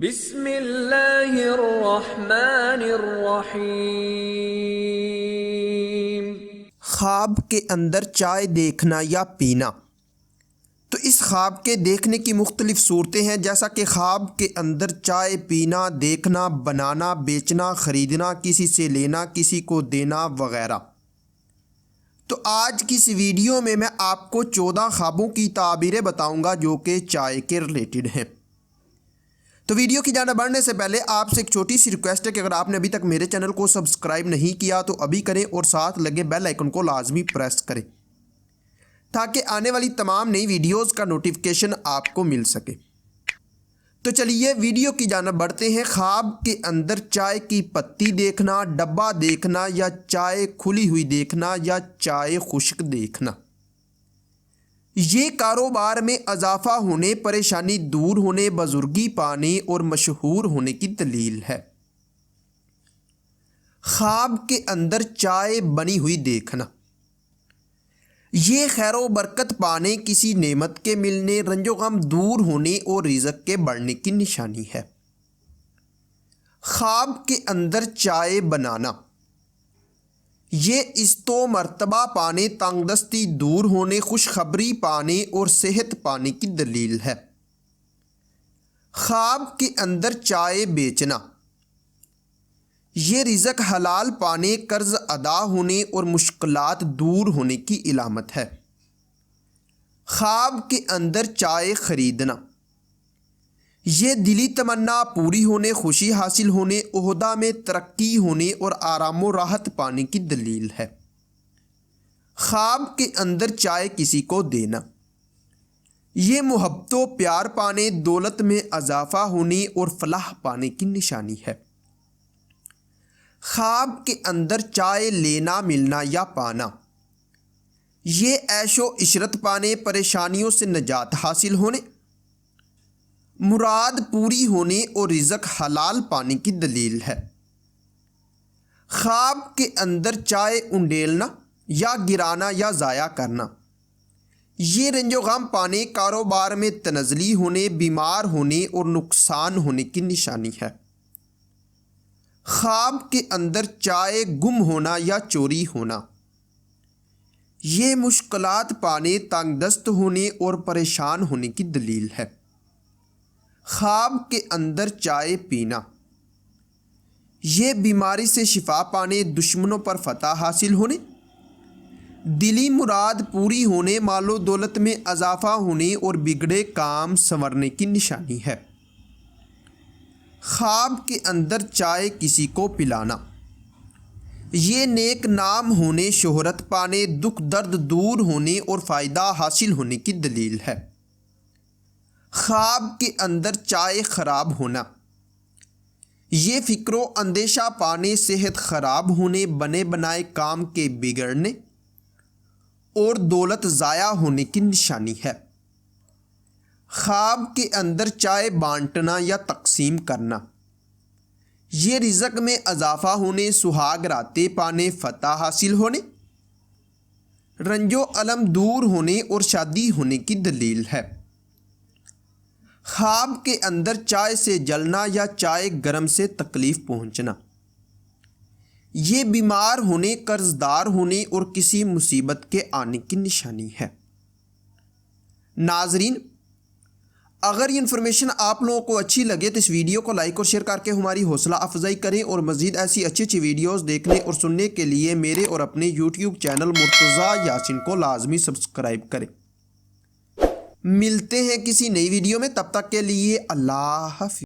بسم اللہ الرحمن الرحیم۔ خواب کے اندر چائے دیکھنا یا پینا۔ تو اس خواب کے دیکھنے کی مختلف صورتیں ہیں، جیسا کہ خواب کے اندر چائے پینا، دیکھنا، بنانا، بیچنا، خریدنا، کسی سے لینا، کسی کو دینا وغیرہ۔ تو آج کی اس ویڈیو میں آپ کو 14 خوابوں کی تعبیریں بتاؤں گا جو کہ چائے کے ریلیٹڈ ہیں۔ تو ویڈیو کی جانب بڑھنے سے پہلے آپ سے ایک چھوٹی سی ریکویسٹ ہے کہ اگر آپ نے ابھی تک میرے چینل کو سبسکرائب نہیں کیا تو ابھی کریں اور ساتھ لگے بیل آئیکن کو لازمی پریس کریں تاکہ آنے والی تمام نئی ویڈیوز کا نوٹیفیکیشن آپ کو مل سکے۔ تو چلیے ویڈیو کی جانب بڑھتے ہیں۔ خواب کے اندر چائے کی پتی دیکھنا، ڈبہ دیکھنا یا چائے کھلی ہوئی دیکھنا یا چائے خشک دیکھنا۔ یہ کاروبار میں اضافہ ہونے، پریشانی دور ہونے، بزرگی پانے اور مشہور ہونے کی دلیل ہے۔ خواب کے اندر چائے بنی ہوئی دیکھنا، یہ خیر و برکت پانے، کسی نعمت کے ملنے، رنج و غم دور ہونے اور رزق کے بڑھنے کی نشانی ہے۔ خواب کے اندر چائے بنانا، یہ عزت و مرتبہ پانے، تنگ دستی دور ہونے، خوشخبری پانے اور صحت پانے کی دلیل ہے۔ خواب کے اندر چائے بیچنا، یہ رزق حلال پانے، قرض ادا ہونے اور مشکلات دور ہونے کی علامت ہے۔ خواب کے اندر چائے خریدنا، یہ دلی تمنا پوری ہونے، خوشی حاصل ہونے، عہدہ میں ترقی ہونے اور آرام و راحت پانے کی دلیل ہے۔ خواب کے اندر چائے کسی کو دینا، یہ محبت و پیار پانے، دولت میں اضافہ ہونے اور فلاح پانے کی نشانی ہے۔ خواب کے اندر چائے لینا، ملنا یا پانا، یہ عیش و عشرت پانے، پریشانیوں سے نجات حاصل ہونے، مراد پوری ہونے اور رزق حلال پانے کی دلیل ہے۔ خواب کے اندر چائے انڈیلنا یا گرانا یا ضائع کرنا، یہ رنج و غم پانے، کاروبار میں تنزلی ہونے، بیمار ہونے اور نقصان ہونے کی نشانی ہے۔ خواب کے اندر چائے گم ہونا یا چوری ہونا، یہ مشکلات پانے، تنگ دست ہونے اور پریشان ہونے کی دلیل ہے۔ خواب کے اندر چائے پینا، یہ بیماری سے شفا پانے، دشمنوں پر فتح حاصل ہونے، دلی مراد پوری ہونے، مال و دولت میں اضافہ ہونے اور بگڑے کام سنورنے کی نشانی ہے۔ خواب کے اندر چائے کسی کو پلانا، یہ نیک نام ہونے، شہرت پانے، دکھ درد دور ہونے اور فائدہ حاصل ہونے کی دلیل ہے۔ خواب کے اندر چائے خراب ہونا، یہ فکر و اندیشہ پانے، صحت خراب ہونے، بنے بنائے کام کے بگڑنے اور دولت ضائع ہونے کی نشانی ہے۔ خواب کے اندر چائے بانٹنا یا تقسیم کرنا، یہ رزق میں اضافہ ہونے، سہاگ راتیں پانے، فتح حاصل ہونے، رنج و الم دور ہونے اور شادی ہونے کی دلیل ہے۔ خواب کے اندر چائے سے جلنا یا چائے گرم سے تکلیف پہنچنا، یہ بیمار ہونے، قرض دار ہونے اور کسی مصیبت کے آنے کی نشانی ہے۔ ناظرین، اگر یہ انفارمیشن آپ لوگوں کو اچھی لگے تو اس ویڈیو کو لائک اور شیئر کر کے ہماری حوصلہ افزائی کریں، اور مزید ایسی اچھی ویڈیوز دیکھنے اور سننے کے لیے میرے اور اپنے یوٹیوب چینل مرتضیٰ یاسین کو لازمی سبسکرائب کریں۔ ملتے ہیں کسی نئی ویڈیو میں، تب تک کے لیے اللہ حافظ۔